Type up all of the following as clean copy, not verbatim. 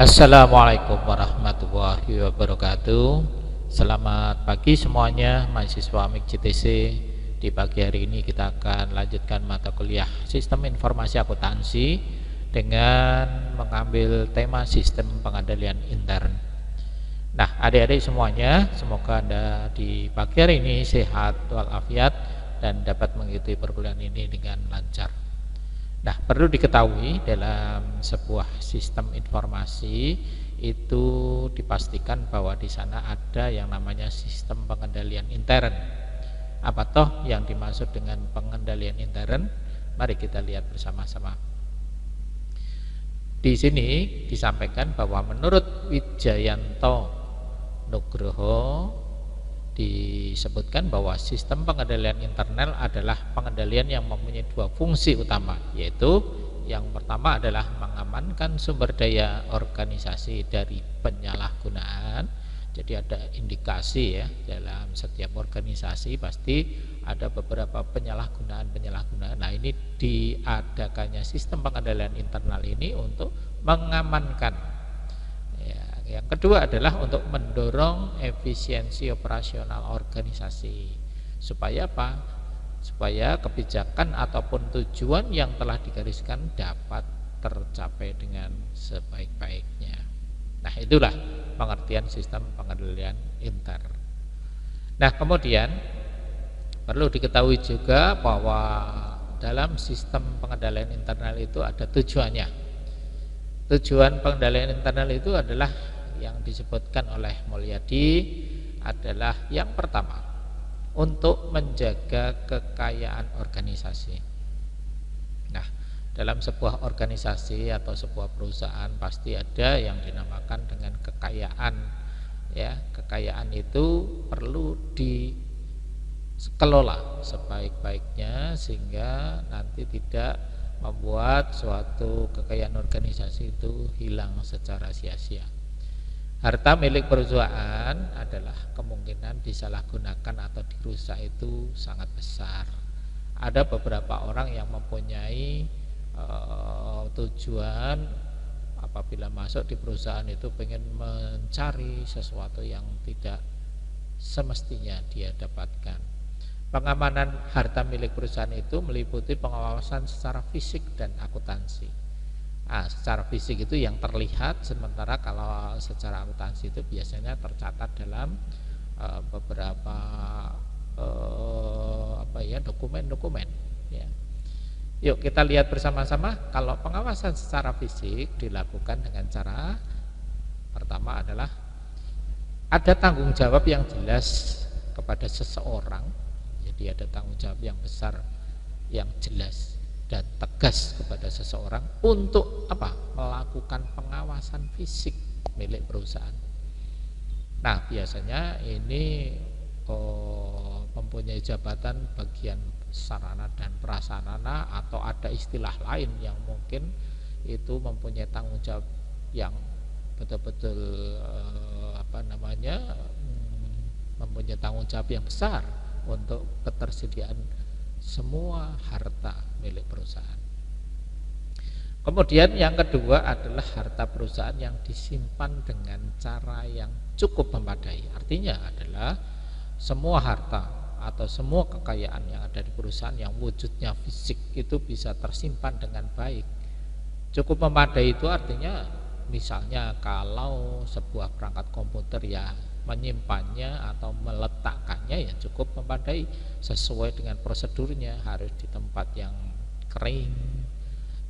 Assalamualaikum warahmatullahi wabarakatuh. Selamat pagi semuanya mahasiswa MIK JTC. Di pagi hari ini kita akan lanjutkan mata kuliah Sistem Informasi Akuntansi dengan mengambil tema Sistem Pengendalian Intern. Nah, adik-adik semuanya, semoga Anda di pagi hari ini sehat walafiat dan dapat mengikuti perkuliahan ini dengan lancar. Nah, perlu diketahui dalam sebuah sistem informasi itu dipastikan bahwa di sana ada yang namanya sistem pengendalian intern. Apa toh yang dimaksud dengan pengendalian intern? Mari kita lihat bersama-sama. Di sini disampaikan bahwa menurut Wijayanto Nugroho disebutkan bahwa sistem pengendalian internal adalah pengendalian yang mempunyai dua fungsi utama, yaitu yang pertama adalah mengamankan sumber daya organisasi dari penyalahgunaan. Jadi ada indikasi ya, dalam setiap organisasi pasti ada beberapa penyalahgunaan. Nah, ini diadakannya sistem pengendalian internal ini untuk mengamankan. Yang kedua adalah untuk mendorong efisiensi operasional organisasi. Supaya apa? Supaya kebijakan ataupun tujuan yang telah digariskan dapat tercapai dengan sebaik-baiknya. Nah, itulah pengertian sistem pengendalian intern. Nah, kemudian perlu diketahui juga bahwa dalam sistem pengendalian internal itu ada tujuannya. Tujuan pengendalian internal itu adalah yang disebutkan oleh Mulyadi adalah yang pertama, untuk menjaga kekayaan organisasi. Nah, dalam sebuah organisasi atau sebuah perusahaan pasti ada yang dinamakan dengan kekayaan. Ya, kekayaan itu perlu dikelola sebaik-baiknya sehingga nanti tidak membuat suatu kekayaan organisasi itu hilang secara sia-sia. Harta milik perusahaan adalah kemungkinan disalahgunakan atau dirusak itu sangat besar. Ada beberapa orang yang mempunyai tujuan apabila masuk di perusahaan itu pengen mencari sesuatu yang tidak semestinya dia dapatkan. Pengamanan harta milik perusahaan itu meliputi pengawasan secara fisik dan akuntansi. Secara fisik itu yang terlihat, sementara kalau secara akuntansi itu biasanya tercatat dalam beberapa dokumen-dokumen. Ya. Yuk kita lihat bersama-sama. Kalau pengawasan secara fisik dilakukan dengan cara pertama adalah ada tanggung jawab yang jelas kepada seseorang. Jadi ada tanggung jawab yang besar, yang jelas dan tegas kepada seseorang untuk apa? Melakukan pengawasan fisik milik perusahaan. Nah, biasanya ini mempunyai jabatan bagian sarana dan prasarana atau ada istilah lain yang mungkin itu mempunyai tanggung jawab yang betul-betul mempunyai tanggung jawab yang besar untuk ketersediaan semua harta milik perusahaan. Kemudian yang kedua adalah harta perusahaan yang disimpan dengan cara yang cukup memadai. Artinya adalah semua harta atau semua kekayaan yang ada di perusahaan yang wujudnya fisik itu bisa tersimpan dengan baik. Cukup memadai itu artinya misalnya kalau sebuah perangkat komputer ya menyimpannya atau meletakkannya ya cukup memadai sesuai dengan prosedurnya, harus di tempat yang kering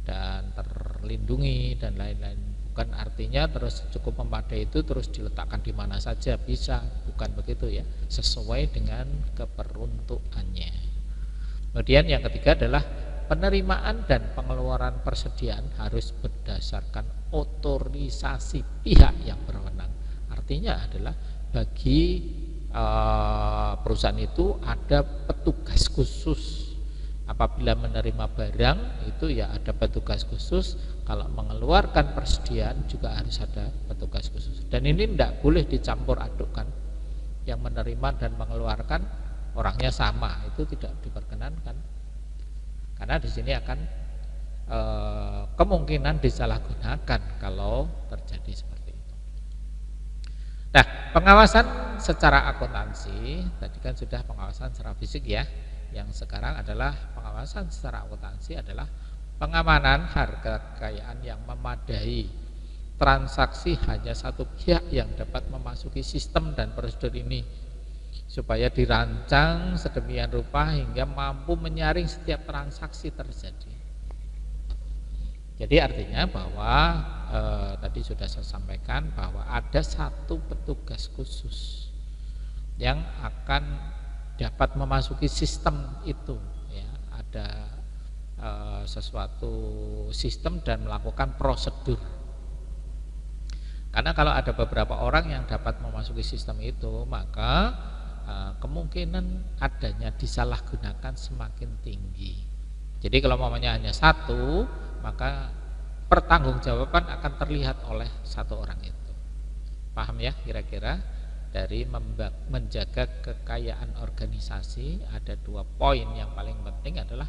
dan terlindungi dan lain-lain. Bukan artinya terus cukup memadai itu terus diletakkan di mana saja bisa, bukan begitu ya, sesuai dengan keperuntukannya. Kemudian yang ketiga adalah penerimaan dan pengeluaran persediaan harus berdasarkan otorisasi pihak yang berwenang. Artinya adalah bagi perusahaan itu ada petugas khusus. Apabila menerima barang itu ya ada petugas khusus, kalau mengeluarkan persediaan juga harus ada petugas khusus. Dan ini tidak boleh dicampur adukkan. Yang menerima dan mengeluarkan orangnya sama, itu tidak diperkenankan. Karena di sini akan kemungkinan disalahgunakan kalau terjadi seperti itu. Nah, pengawasan secara akuntansi tadi kan sudah pengawasan secara fisik ya. Yang sekarang adalah pengawasan secara akuntansi adalah pengamanan harga kekayaan yang memadai. Transaksi hanya satu pihak yang dapat memasuki sistem dan prosedur ini supaya dirancang sedemikian rupa hingga mampu menyaring setiap transaksi terjadi. Jadi artinya bahwa tadi sudah saya sampaikan bahwa ada satu petugas khusus yang akan dapat memasuki sistem itu, ya, ada sesuatu sistem dan melakukan prosedur. Karena kalau ada beberapa orang yang dapat memasuki sistem itu, maka kemungkinan adanya disalahgunakan semakin tinggi. Jadi kalau mamanya hanya satu, maka pertanggungjawaban akan terlihat oleh satu orang itu. Paham ya kira-kira? Dari menjaga kekayaan organisasi ada 2 poin yang paling penting adalah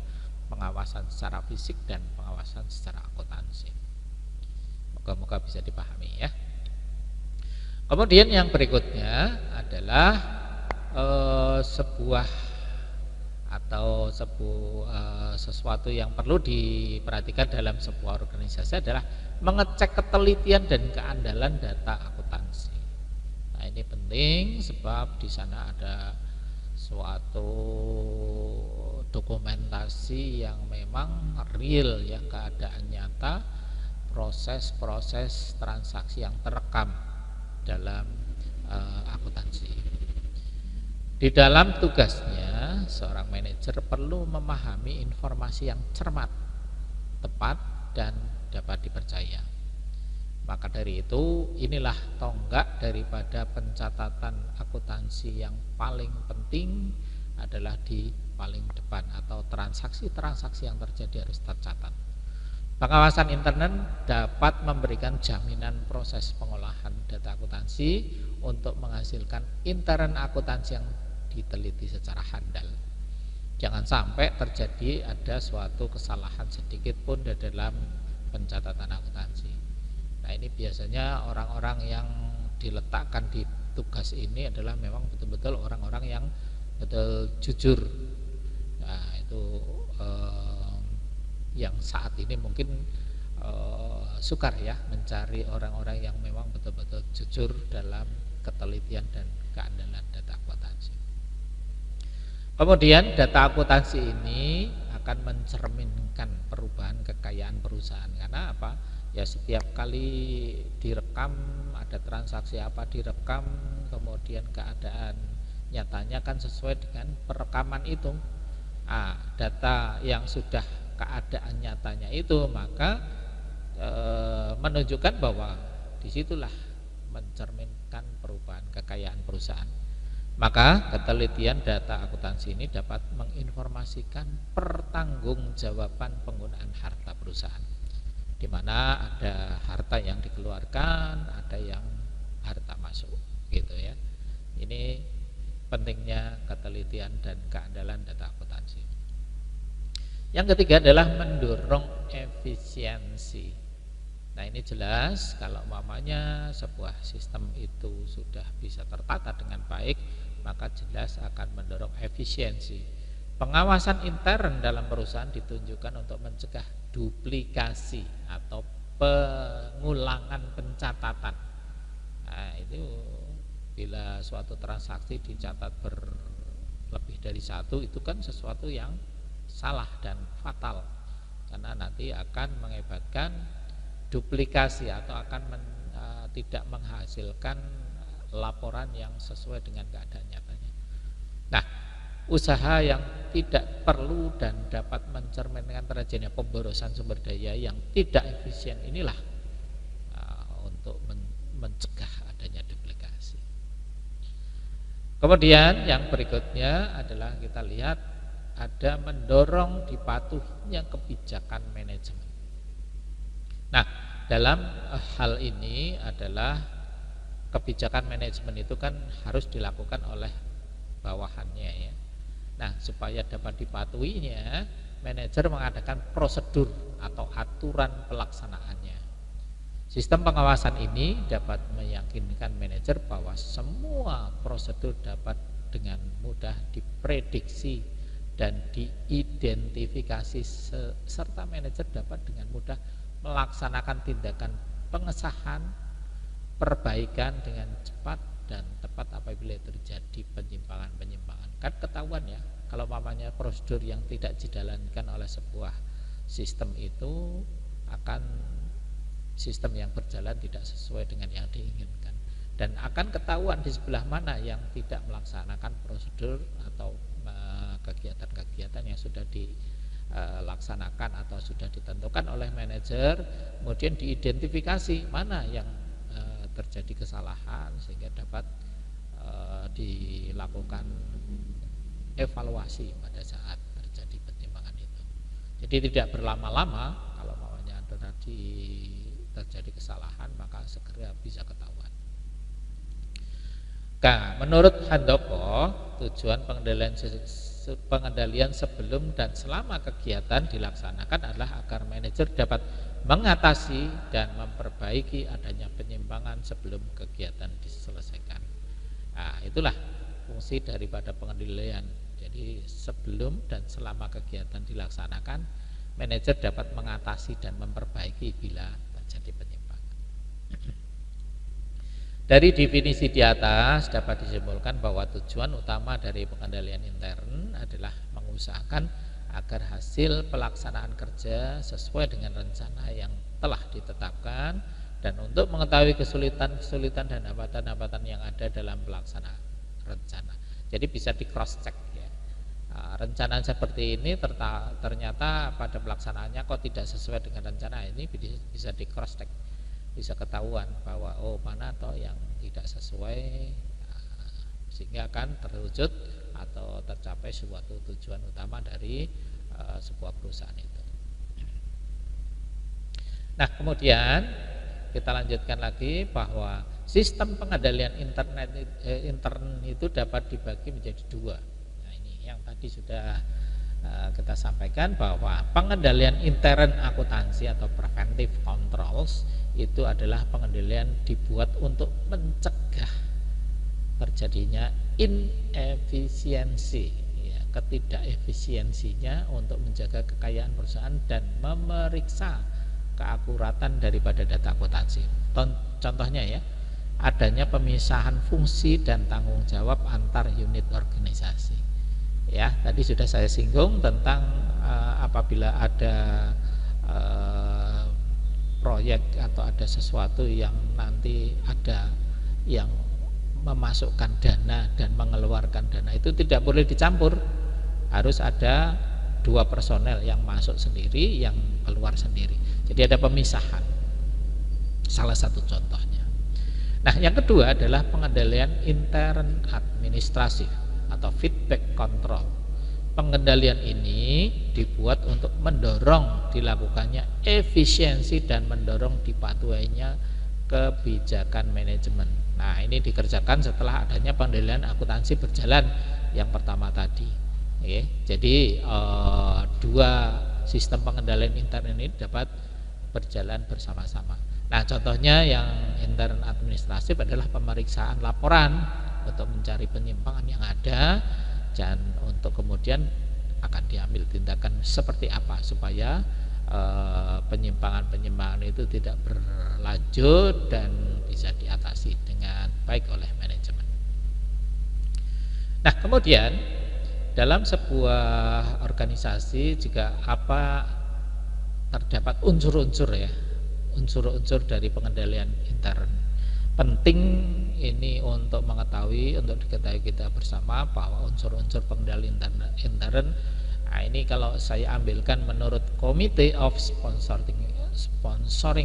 pengawasan secara fisik dan pengawasan secara akuntansi. Moga-moga bisa dipahami ya. Kemudian yang berikutnya adalah sesuatu yang perlu diperhatikan dalam sebuah organisasi adalah mengecek ketelitian dan keandalan data akuntansi. Nah, ini penting sebab di sana ada suatu dokumentasi yang memang real ya, keadaan nyata, proses-proses transaksi yang terekam dalam akuntansi. Di dalam tugasnya, seorang manajer perlu memahami informasi yang cermat, tepat, dan dapat dipercaya. Maka dari itu, inilah tonggak daripada pencatatan akuntansi yang paling penting adalah di paling depan, atau transaksi-transaksi yang terjadi harus tercatat. Pengawasan internal dapat memberikan jaminan proses pengolahan data akuntansi untuk menghasilkan intern akuntansi yang diteliti secara handal. Jangan sampai terjadi ada suatu kesalahan sedikit pun di dalam pencatatan akuntansi. Nah, ini biasanya orang-orang yang diletakkan di tugas ini adalah memang betul-betul orang-orang yang betul jujur. Nah, itu yang saat ini mungkin sukar ya mencari orang-orang yang memang betul-betul jujur dalam ketelitian dan keandalan data akuntansi. Kemudian data akuntansi ini akan mencerminkan perubahan kekayaan perusahaan. Karena apa? Ya, setiap kali direkam, ada transaksi apa direkam, kemudian keadaan nyatanya kan sesuai dengan perekaman itu. Data yang sudah keadaan nyatanya itu, maka menunjukkan bahwa disitulah mencerminkan perubahan kekayaan perusahaan. Maka ketelitian data akuntansi ini dapat menginformasikan pertanggungjawaban penggunaan harta perusahaan, di mana ada harta yang dikeluarkan, ada yang harta masuk, gitu ya. Ini pentingnya ketelitian dan keandalan data akuntansi. Yang ketiga adalah mendorong efisiensi. Nah, ini jelas kalau umpamanya sebuah sistem itu sudah bisa tertata dengan baik, maka jelas akan mendorong efisiensi. Pengawasan intern dalam perusahaan ditunjukkan untuk mencegah duplikasi atau pengulangan pencatatan. Nah, itu bila suatu transaksi dicatat berlebih dari satu, itu kan sesuatu yang salah dan fatal, karena nanti akan mengakibatkan duplikasi atau akan tidak menghasilkan laporan yang sesuai dengan keadaan nyatanya. Nah, usaha yang tidak perlu dan dapat mencerminkan terjadinya pemborosan sumber daya yang tidak efisien inilah untuk mencegah adanya duplikasi. Kemudian yang berikutnya adalah kita lihat ada mendorong dipatuhinya kebijakan manajemen. Nah, dalam hal ini adalah kebijakan manajemen itu kan harus dilakukan oleh bawahannya ya. Nah, supaya dapat dipatuhinya, manajer mengadakan prosedur atau aturan pelaksanaannya. Sistem pengawasan ini dapat meyakinkan manajer bahwa semua prosedur dapat dengan mudah diprediksi dan diidentifikasi serta manajer dapat dengan mudah melaksanakan tindakan pengesahan perbaikan dengan cepat dan tepat apabila terjadi penyimpangan-penyimpangan. Kan ketahuan ya, kalau mamanya prosedur yang tidak dijalankan oleh sebuah sistem itu akan sistem yang berjalan tidak sesuai dengan yang diinginkan, dan akan ketahuan di sebelah mana yang tidak melaksanakan prosedur atau kegiatan-kegiatan yang sudah dilaksanakan atau sudah ditentukan oleh manajer, kemudian diidentifikasi mana yang terjadi kesalahan sehingga dapat dilakukan evaluasi pada saat terjadi penyimpangan itu. Jadi tidak berlama-lama, kalau maunya terjadi kesalahan maka segera bisa ketahuan. Nah, menurut Handoko, tujuan pengendalian sebelum dan selama kegiatan dilaksanakan adalah agar manajer dapat mengatasi dan memperbaiki adanya penyimpangan sebelum kegiatan diselesaikan. Nah, itulah fungsi daripada pengendalian. Jadi sebelum dan selama kegiatan dilaksanakan, manajer dapat mengatasi dan memperbaiki bila terjadi penyimpangan. Dari definisi di atas dapat disimpulkan bahwa tujuan utama dari pengendalian intern adalah mengusahakan agar hasil pelaksanaan kerja sesuai dengan rencana yang telah ditetapkan, dan untuk mengetahui kesulitan-kesulitan dan hambatan-hambatan yang ada dalam pelaksanaan rencana. Jadi bisa di cross check ya. Rencana seperti ini ternyata pada pelaksanaannya kok tidak sesuai dengan rencana, ini bisa di cross check, bisa ketahuan bahwa mana toh yang tidak sesuai, sehingga akan terwujud atau tercapai suatu tujuan utama dari sebuah perusahaan itu. Nah, kemudian kita lanjutkan lagi bahwa sistem pengendalian intern itu dapat dibagi menjadi dua. Nah, ini yang tadi sudah kita sampaikan bahwa pengendalian intern akuntansi atau preventive controls itu adalah pengendalian dibuat untuk mencegah terjadinya inefisiensi, ya, ketidakefisiensinya, untuk menjaga kekayaan perusahaan dan memeriksa keakuratan daripada data akuntansi. Contohnya ya, adanya pemisahan fungsi dan tanggung jawab antar unit organisasi. Ya, tadi sudah saya singgung tentang apabila ada proyek atau ada sesuatu yang nanti ada yang memasukkan dana dan mengeluarkan dana, itu tidak boleh dicampur, harus ada dua personel, yang masuk sendiri, yang keluar sendiri. Jadi ada pemisahan, salah satu contohnya. Nah, yang kedua adalah pengendalian intern administratif atau feedback control. Pengendalian ini dibuat untuk mendorong dilakukannya efisiensi dan mendorong dipatuhinya kebijakan manajemen. Nah, ini dikerjakan setelah adanya pengendalian akuntansi berjalan yang pertama tadi. Oke, jadi dua sistem pengendalian intern ini dapat berjalan bersama-sama. Nah, contohnya yang intern administratif adalah pemeriksaan laporan untuk mencari penyimpangan yang ada, dan untuk kemudian akan diambil tindakan seperti apa supaya penyimpangan-penyimpangan itu tidak berlanjut dan bisa diatasi dengan baik oleh manajemen. Nah, kemudian dalam sebuah organisasi juga terdapat unsur-unsur ya, unsur-unsur dari pengendalian intern. Penting ini untuk diketahui kita bersama bahwa unsur-unsur pengendalian intern, nah ini kalau saya ambilkan menurut Committee of Sponsoring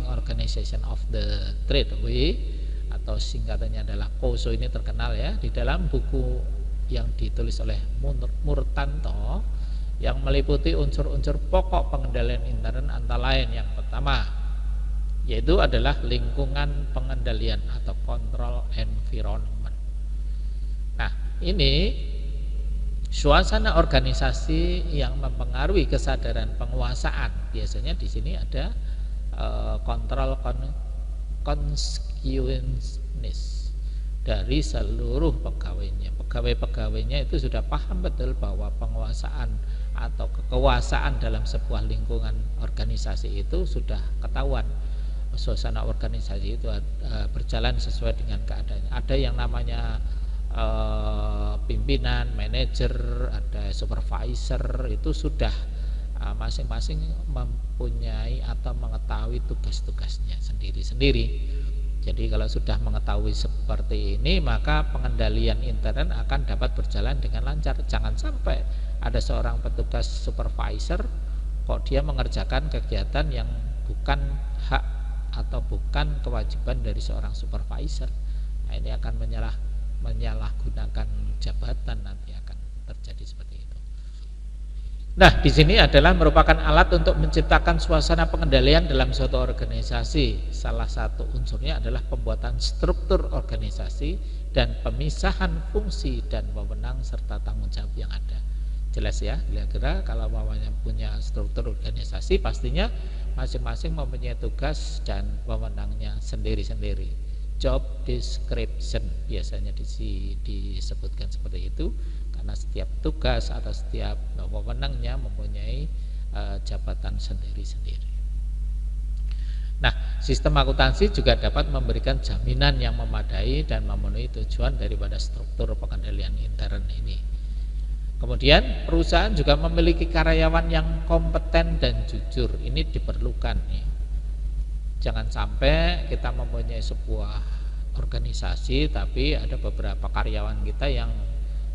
Organization of the Tradeway atau singkatannya adalah COSO, ini terkenal ya, di dalam buku yang ditulis oleh Murtanto yang meliputi unsur-unsur pokok pengendalian intern, antara lain yang pertama yaitu adalah lingkungan pengendalian atau control environment. Nah, ini Suasana organisasi yang mempengaruhi kesadaran penguasaan, biasanya di sini ada kontrol conscientiousness dari seluruh pegawainya. Pegawai-pegawainya itu sudah paham betul bahwa penguasaan atau kekuasaan dalam sebuah lingkungan organisasi itu sudah ketahuan. Suasana organisasi itu berjalan sesuai dengan keadaannya. Ada yang namanya pimpinan, manajer, ada supervisor, itu sudah masing-masing mempunyai atau mengetahui tugas-tugasnya sendiri-sendiri. Jadi kalau sudah mengetahui seperti ini, maka pengendalian intern akan dapat berjalan dengan lancar. Jangan sampai ada seorang petugas supervisor kok dia mengerjakan kegiatan yang bukan hak atau bukan kewajiban dari seorang supervisor. Nah, ini akan menyalahgunakan jabatan, nanti akan terjadi seperti itu. Nah, di sini adalah merupakan alat untuk menciptakan suasana pengendalian dalam suatu organisasi. Salah satu unsurnya adalah pembuatan struktur organisasi dan pemisahan fungsi dan wewenang serta tanggung jawab yang ada. Jelas ya, kira-kira kalau maunya punya struktur organisasi, pastinya masing-masing mempunyai tugas dan wewenangnya sendiri-sendiri. Job description biasanya disebutkan seperti itu, karena setiap tugas atau setiap wewenangnya mempunyai jabatan sendiri-sendiri. Nah, sistem akuntansi juga dapat memberikan jaminan yang memadai dan memenuhi tujuan daripada struktur pengendalian intern ini. Kemudian perusahaan juga memiliki karyawan yang kompeten dan jujur. Ini diperlukan nih. Jangan sampai kita mempunyai sebuah organisasi tapi ada beberapa karyawan kita yang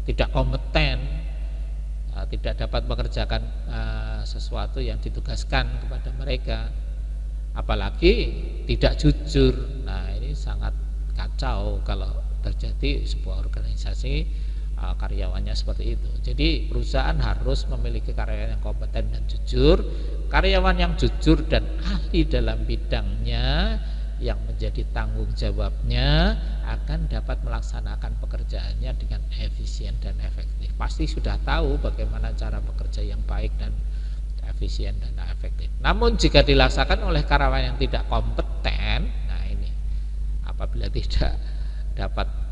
tidak kompeten, tidak dapat mengerjakan sesuatu yang ditugaskan kepada mereka, apalagi tidak jujur. Nah, ini sangat kacau kalau terjadi sebuah organisasi karyawannya seperti itu. Jadi perusahaan harus memiliki karyawan yang kompeten dan jujur. Karyawan yang jujur dan ahli dalam bidangnya yang menjadi tanggung jawabnya akan dapat melaksanakan pekerjaannya dengan efisien dan efektif. Pasti sudah tahu bagaimana cara bekerja yang baik dan efisien dan efektif. Namun jika dilaksanakan oleh karyawan yang tidak kompeten, nah ini apabila tidak dapat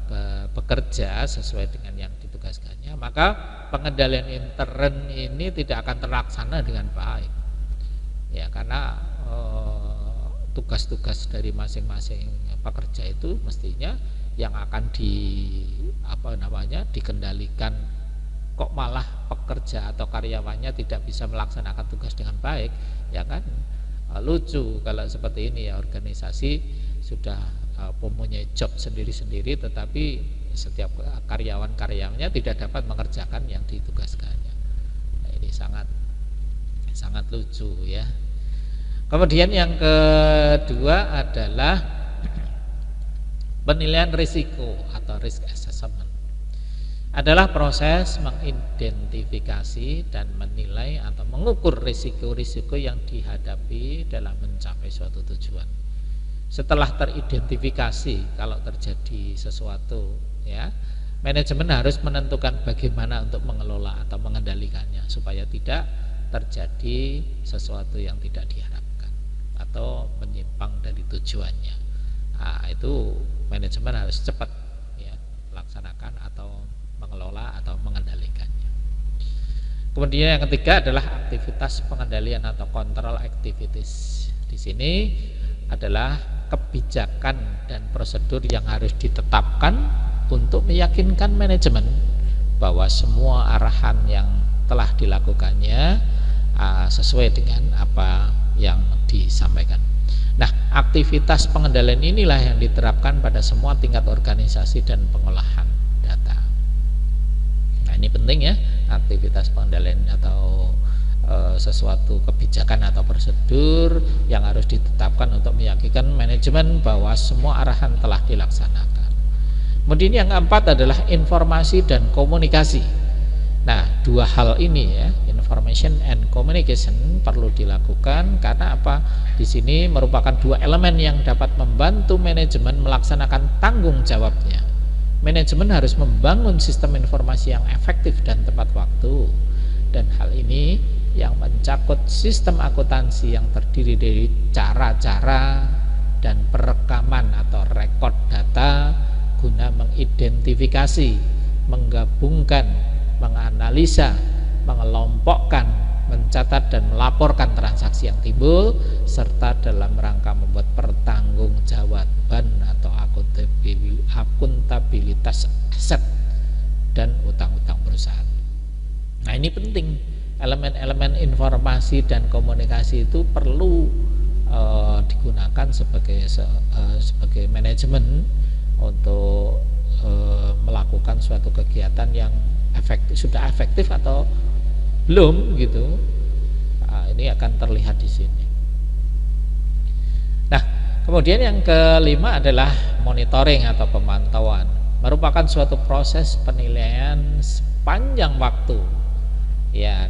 bekerja sesuai dengan yang ditugaskannya, maka pengendalian intern ini tidak akan terlaksana dengan baik. Ya, karena tugas-tugas dari masing-masing pekerja itu mestinya yang akan dikendalikan, kok malah pekerja atau karyawannya tidak bisa melaksanakan tugas dengan baik, ya kan? Lucu kalau seperti ini ya, organisasi sudah mempunyai job sendiri-sendiri tetapi setiap karyawan-karyawannya tidak dapat mengerjakan yang ditugaskannya. Nah, ini sangat lucu ya. Kemudian yang kedua adalah penilaian risiko atau risk assessment. Adalah proses mengidentifikasi dan menilai atau mengukur risiko-risiko yang dihadapi dalam mencapai suatu tujuan. Setelah teridentifikasi kalau terjadi sesuatu, ya, manajemen harus menentukan bagaimana untuk mengelola atau mengendalikannya supaya tidak terjadi sesuatu yang tidak diharapkan atau menyimpang dari tujuannya. Nah, itu manajemen harus cepat ya melaksanakan atau mengelola atau mengendalikannya. Kemudian yang ketiga adalah aktivitas pengendalian atau control activities. Di sini adalah kebijakan dan prosedur yang harus ditetapkan untuk meyakinkan manajemen bahwa semua arahan yang telah dilakukannya sesuai dengan apa yang disampaikan. Nah, aktivitas pengendalian inilah yang diterapkan pada semua tingkat organisasi dan pengolahan data. Nah, ini penting ya, aktivitas pengendalian atau sesuatu kebijakan atau prosedur yang harus ditetapkan untuk meyakinkan manajemen bahwa semua arahan telah dilaksanakan. Kemudian yang keempat adalah informasi dan komunikasi. Nah, dua hal ini ya, information and communication perlu dilakukan karena apa? Di sini merupakan dua elemen yang dapat membantu manajemen melaksanakan tanggung jawabnya Manajemen harus membangun sistem informasi yang efektif dan tepat waktu, dan hal ini yang mencakup sistem akuntansi yang terdiri dari cara-cara dan perekaman atau rekod data guna mengidentifikasi, menggabungkan, menganalisa, mengelompokkan, mencatat dan melaporkan transaksi yang timbul, serta dalam rangka membuat pertanggungjawaban atau akuntabilitas aset dan utang-utang perusahaan. Nah, ini penting. Elemen-elemen informasi dan komunikasi itu perlu digunakan sebagai manajemen untuk melakukan suatu kegiatan yang sudah efektif atau belum gitu. Nah, ini akan terlihat di sini. Nah, kemudian yang kelima adalah monitoring atau pemantauan, merupakan suatu proses penilaian sepanjang waktu. Ya,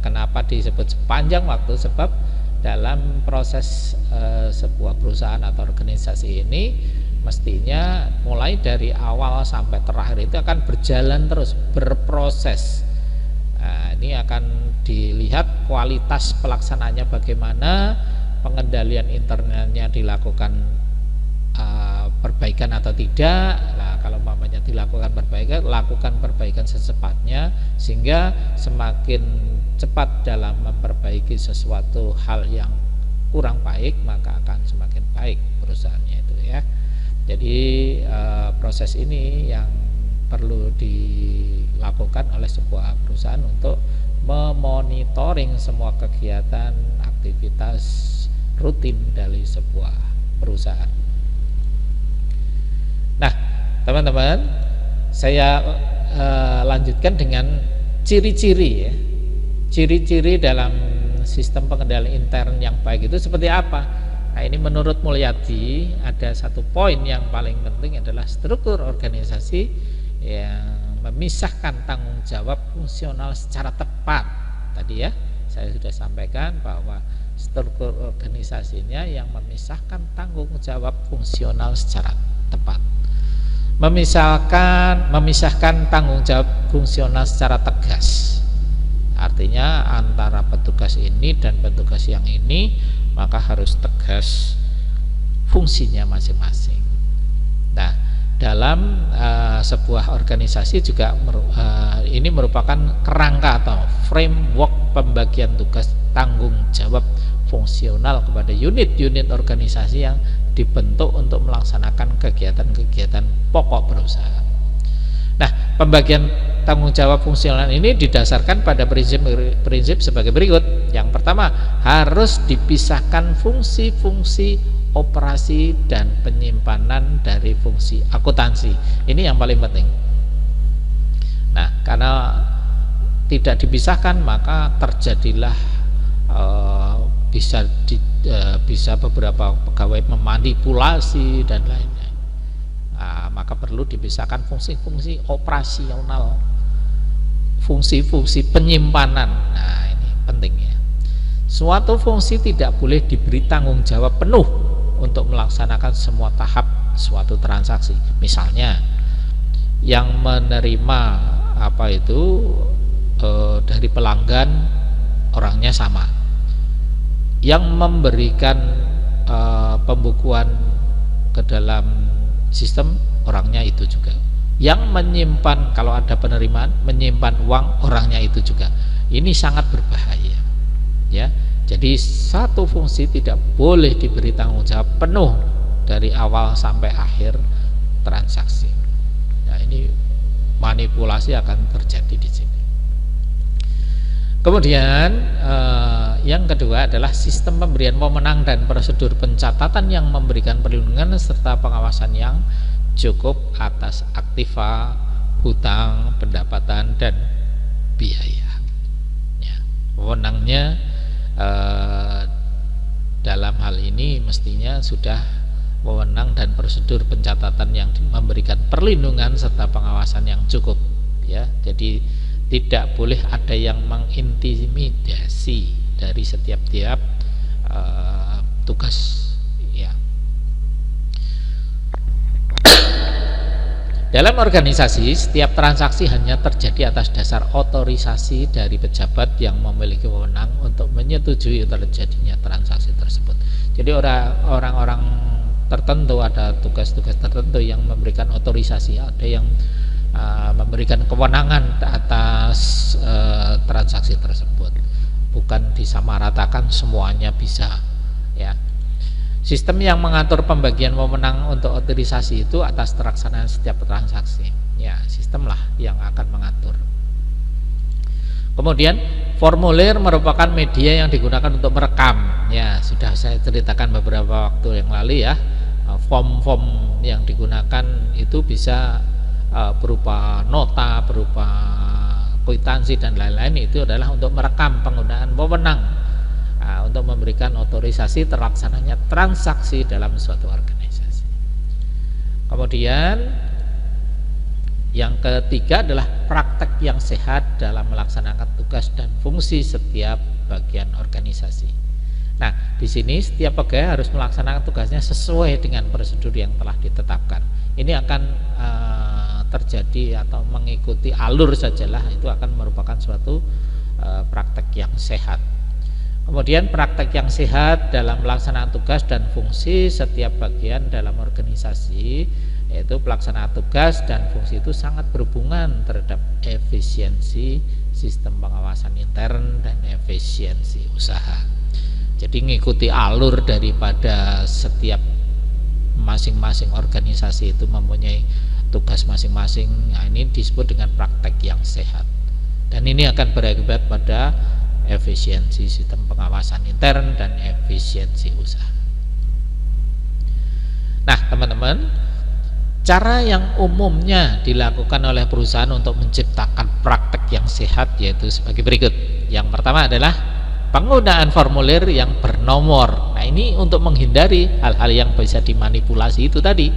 kenapa disebut sepanjang waktu? Sebab dalam proses sebuah perusahaan atau organisasi ini mestinya mulai dari awal sampai terakhir itu akan berjalan terus, berproses. Nah, ini akan dilihat kualitas pelaksanaannya bagaimana, pengendalian internalnya dilakukan perbaikan atau tidak. Nah, kalau mamanya dilakukan perbaikan, lakukan perbaikan secepatnya, sehingga semakin cepat dalam memperbaiki sesuatu hal yang kurang baik, maka akan semakin baik perusahaannya itu ya. Jadi proses ini yang perlu dilakukan oleh sebuah perusahaan untuk memonitoring semua kegiatan aktivitas rutin dari sebuah perusahaan. Nah, teman-teman, saya lanjutkan dengan ciri-ciri ya. Ciri-ciri dalam sistem pengendalian intern yang baik itu seperti apa? Nah, ini menurut Mulyadi ada satu poin yang paling penting adalah struktur organisasi yang memisahkan tanggung jawab fungsional secara tepat. Tadi ya, saya sudah sampaikan bahwa struktur organisasinya yang memisahkan tanggung jawab fungsional secara tepat. Memisahkan tanggung jawab fungsional secara tegas. Artinya antara petugas ini dan petugas yang ini maka harus tegas fungsinya masing-masing. Nah, dalam sebuah organisasi juga ini merupakan kerangka atau framework pembagian tugas tanggung jawab fungsional kepada unit-unit organisasi yang dibentuk untuk melaksanakan kegiatan-kegiatan pokok perusahaan. Nah, pembagian tanggung jawab fungsional ini didasarkan pada prinsip sebagai berikut. Yang pertama, harus dipisahkan fungsi-fungsi operasi dan penyimpanan dari fungsi akuntansi. Ini yang paling penting. Nah, karena tidak dipisahkan maka terjadilah bisa beberapa pegawai memanipulasi dan lain-lain. Nah, maka perlu dipisahkan fungsi-fungsi operasional, fungsi-fungsi penyimpanan. Nah, ini pentingnya. Suatu fungsi tidak boleh diberi tanggung jawab penuh untuk melaksanakan semua tahap suatu transaksi. Misalnya, yang menerima dari pelanggan orangnya sama, yang memberikan pembukuan ke dalam sistem orangnya itu juga, yang menyimpan kalau ada penerimaan menyimpan uang orangnya itu juga. Ini sangat berbahaya ya. Jadi satu fungsi tidak boleh diberi tanggung jawab penuh dari awal sampai akhir transaksi. Nah, ini manipulasi akan terjadi di sini. Kemudian yang kedua adalah sistem pemberian wewenang dan prosedur pencatatan yang memberikan perlindungan serta pengawasan yang cukup atas aktiva, hutang, pendapatan dan biaya. Ya, wewenangnya dalam hal ini mestinya sudah wewenang dan prosedur pencatatan yang memberikan perlindungan serta pengawasan yang cukup. Ya, jadi tidak boleh ada yang mengintimidasi dari setiap-tiap tugas ya. dalam organisasi, setiap transaksi hanya terjadi atas dasar otorisasi dari pejabat yang memiliki wewenang untuk menyetujui terjadinya transaksi tersebut. Jadi orang-orang tertentu, ada tugas-tugas tertentu yang memberikan otorisasi, ada yang memberikan kewenangan atas transaksi tersebut. Bukan disamaratakan semuanya bisa, ya. Sistem yang mengatur pembagian wewenang untuk otorisasi itu atas terlaksanaan setiap transaksi. Ya, sistem lah yang akan mengatur. Kemudian formulir merupakan media yang digunakan untuk merekam. Ya, sudah saya ceritakan beberapa waktu yang lalu ya. Form-form yang digunakan itu bisa berupa nota, berupa kwitansi dan lain-lain, itu adalah untuk merekam penggunaan wewenang untuk memberikan otorisasi terlaksananya transaksi dalam suatu organisasi. Kemudian yang ketiga adalah praktek yang sehat dalam melaksanakan tugas dan fungsi setiap bagian organisasi. Nah, di sini setiap pegawai harus melaksanakan tugasnya sesuai dengan prosedur yang telah ditetapkan. Ini akan terjadi atau mengikuti alur sajalah, itu akan merupakan suatu praktek yang sehat. Kemudian praktek yang sehat dalam pelaksanaan tugas dan fungsi setiap bagian dalam organisasi, yaitu pelaksanaan tugas dan fungsi itu sangat berhubungan terhadap efisiensi sistem pengawasan intern dan efisiensi usaha. Jadi mengikuti alur daripada setiap masing-masing organisasi itu mempunyai tugas masing-masing. Nah, ini disebut dengan praktek yang sehat. Dan ini akan berakibat pada efisiensi sistem pengawasan intern dan efisiensi usaha. Nah, teman-teman, cara yang umumnya dilakukan oleh perusahaan untuk menciptakan praktek yang sehat yaitu sebagai berikut. Yang pertama adalah penggunaan formulir yang bernomor. Nah, ini untuk menghindari hal-hal yang bisa dimanipulasi itu tadi.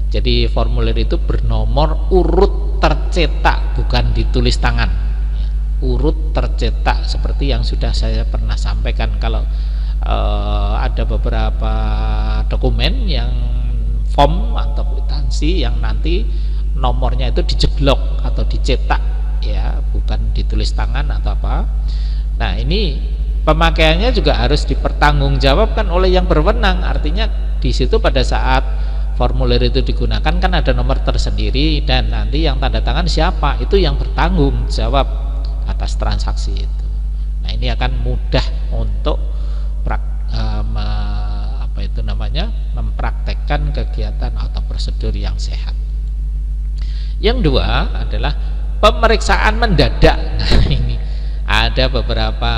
Jadi formulir itu bernomor urut tercetak, bukan ditulis tangan. Urut tercetak seperti yang sudah saya pernah sampaikan. Kalau ada beberapa dokumen yang form atau kwitansi yang nanti nomornya itu dijeblok atau dicetak, ya, bukan ditulis tangan atau apa. Nah, ini pemakaiannya juga harus dipertanggungjawabkan oleh yang berwenang. Artinya di situ pada saat formulir itu digunakan kan ada nomor tersendiri, dan nanti yang tanda tangan siapa, itu yang bertanggung jawab atas transaksi itu. Nah, ini akan mudah untuk mempraktekkan kegiatan atau prosedur yang sehat. Yang dua adalah pemeriksaan mendadak. Nah, ini ada beberapa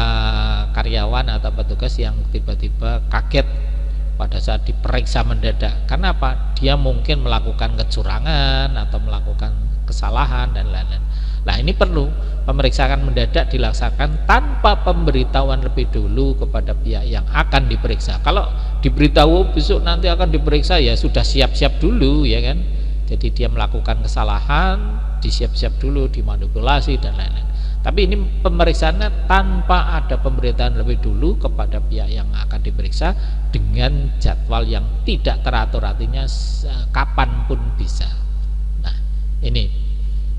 karyawan atau petugas yang tiba-tiba kaget pada saat diperiksa mendadak. Karena apa? Dia mungkin melakukan kecurangan atau melakukan kesalahan dan lain-lain. Nah, ini perlu pemeriksaan mendadak dilaksanakan tanpa pemberitahuan lebih dulu kepada pihak yang akan diperiksa. Kalau diberitahu besok nanti akan diperiksa, ya sudah siap-siap dulu, ya kan. Jadi dia melakukan kesalahan, disiap-siap dulu, dimanipulasi dan lain-lain. Tapi ini pemeriksaannya tanpa ada pemberitahuan lebih dulu kepada pihak yang akan diperiksa dengan jadwal yang tidak teratur, artinya kapanpun bisa. Nah, ini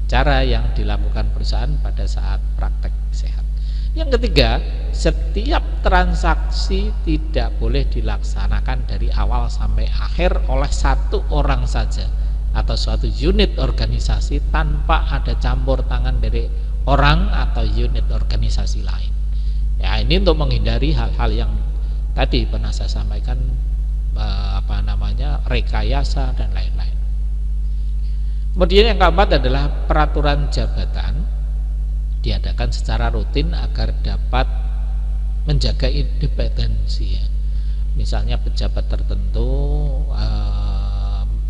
cara yang dilakukan perusahaan pada saat praktek sehat. Yang ketiga, setiap transaksi tidak boleh dilaksanakan dari awal sampai akhir oleh satu orang saja atau suatu unit organisasi tanpa ada campur tangan dari orang atau unit organisasi lain. Ya, ini untuk menghindari hal-hal yang tadi pernah saya sampaikan, rekayasa dan lain-lain. Kemudian yang keempat adalah peraturan jabatan diadakan secara rutin agar dapat menjaga independensi, ya. Misalnya pejabat tertentu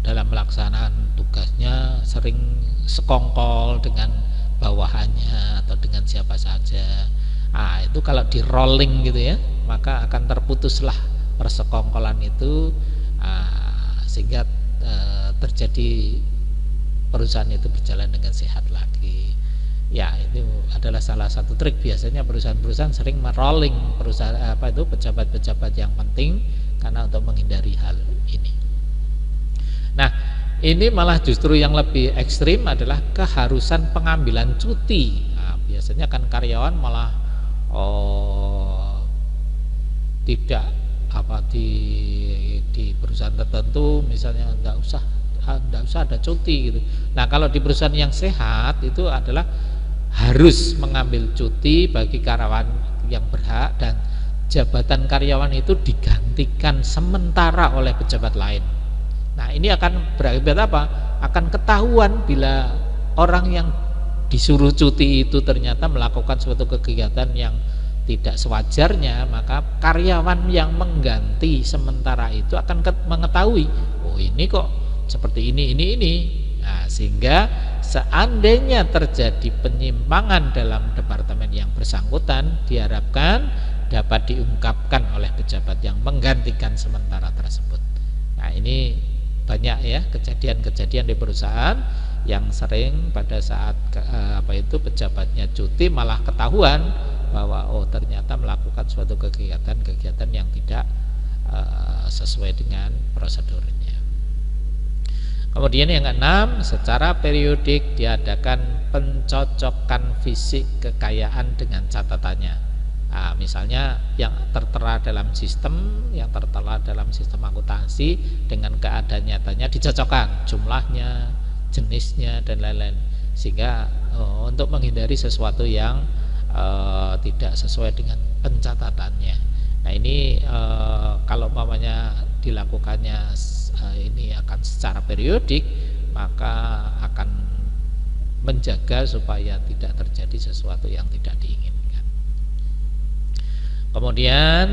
dalam melaksanaan tugasnya sering sekongkol dengan bawahannya atau dengan siapa saja. Nah, itu kalau di rolling gitu ya, maka akan terputuslah persekongkolan itu, sehingga terjadi perusahaan itu berjalan dengan sehat lagi. Ya, itu adalah salah satu trik. Biasanya perusahaan-perusahaan sering merolling pejabat-pejabat yang penting karena untuk menghindari hal ini. Nah, ini malah justru yang lebih ekstrim adalah keharusan pengambilan cuti. Nah, biasanya kan karyawan malah tidak di perusahaan tertentu misalnya nggak usah ada cuti gitu. Nah, kalau di perusahaan yang sehat itu adalah harus mengambil cuti bagi karyawan yang berhak, dan jabatan karyawan itu digantikan sementara oleh pejabat lain. Nah, ini akan berakibat apa? Akan ketahuan bila orang yang disuruh cuti itu ternyata melakukan suatu kegiatan yang tidak sewajarnya, maka karyawan yang mengganti sementara itu akan mengetahui, oh ini kok seperti ini. Nah, sehingga seandainya terjadi penyimpangan dalam departemen yang bersangkutan, diharapkan dapat diungkapkan oleh pejabat yang menggantikan sementara tersebut. Nah, ini banyak ya kejadian-kejadian di perusahaan yang sering pada saat pejabatnya cuti malah ketahuan bahwa ternyata melakukan suatu kegiatan yang tidak sesuai dengan prosedurnya. Kemudian yang keenam, secara periodik diadakan pencocokan fisik kekayaan dengan catatannya. Nah, misalnya yang tertera dalam sistem akuntansi dengan keadaan nyatanya dicocokkan jumlahnya, jenisnya dan lain-lain, sehingga untuk menghindari sesuatu yang tidak sesuai dengan pencatatannya. Nah, ini kalau umpamanya dilakukannya ini akan secara periodik, maka akan menjaga supaya tidak terjadi sesuatu yang tidak diinginkan. Kemudian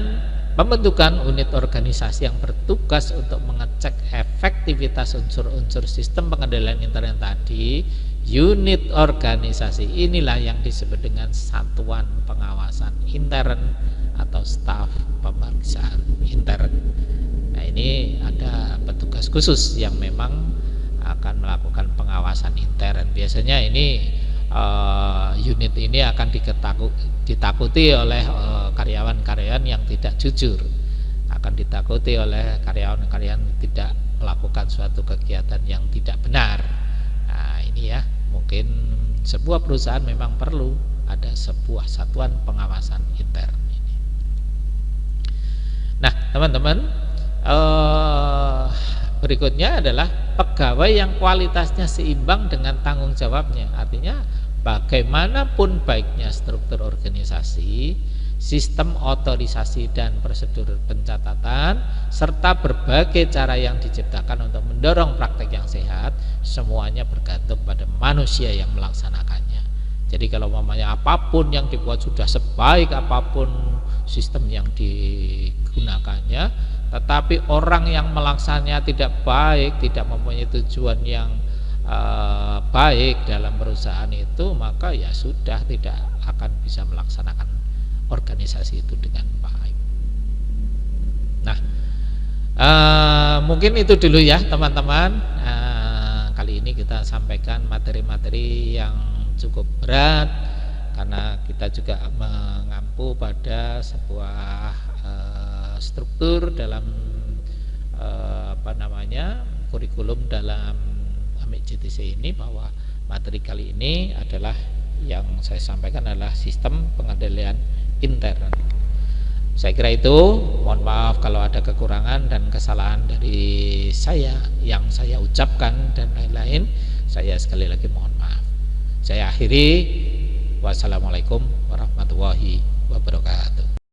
pembentukan unit organisasi yang bertugas untuk mengecek efektivitas unsur-unsur sistem pengendalian intern tadi. Unit organisasi inilah yang disebut dengan satuan pengawasan intern atau staf pemeriksaan intern. Nah, ini ada petugas khusus yang memang akan melakukan pengawasan intern. Biasanya ini unit ini akan ditakuti oleh karyawan-karyawan yang tidak jujur, akan ditakuti oleh karyawan-karyawan tidak melakukan suatu kegiatan yang tidak benar. Nah, ini ya, mungkin sebuah perusahaan memang perlu ada sebuah satuan pengawasan intern ini. Nah, teman-teman, berikutnya adalah pegawai yang kualitasnya seimbang dengan tanggung jawabnya. Artinya bagaimanapun baiknya struktur organisasi, sistem otorisasi dan prosedur pencatatan, serta berbagai cara yang diciptakan untuk mendorong praktek yang sehat, semuanya bergantung pada manusia yang melaksanakannya. Jadi kalau mamanya apapun yang dibuat sudah sebaik apapun sistem yang digunakannya, tetapi orang yang melaksanakannya tidak baik, tidak mempunyai tujuan yang baik dalam perusahaan itu, maka ya sudah tidak akan bisa melaksanakan organisasi itu dengan baik. Nah, mungkin itu dulu ya teman-teman. Kali ini kita sampaikan materi-materi yang cukup berat karena kita juga mengampu pada sebuah struktur dalam kurikulum dalam AMIK JTC ini, bahwa materi kali ini adalah yang saya sampaikan adalah sistem pengendalian intern. Saya kira itu, mohon maaf kalau ada kekurangan dan kesalahan dari saya yang saya ucapkan dan lain-lain. Saya sekali lagi mohon maaf. Saya akhiri, wassalamualaikum warahmatullahi wabarakatuh.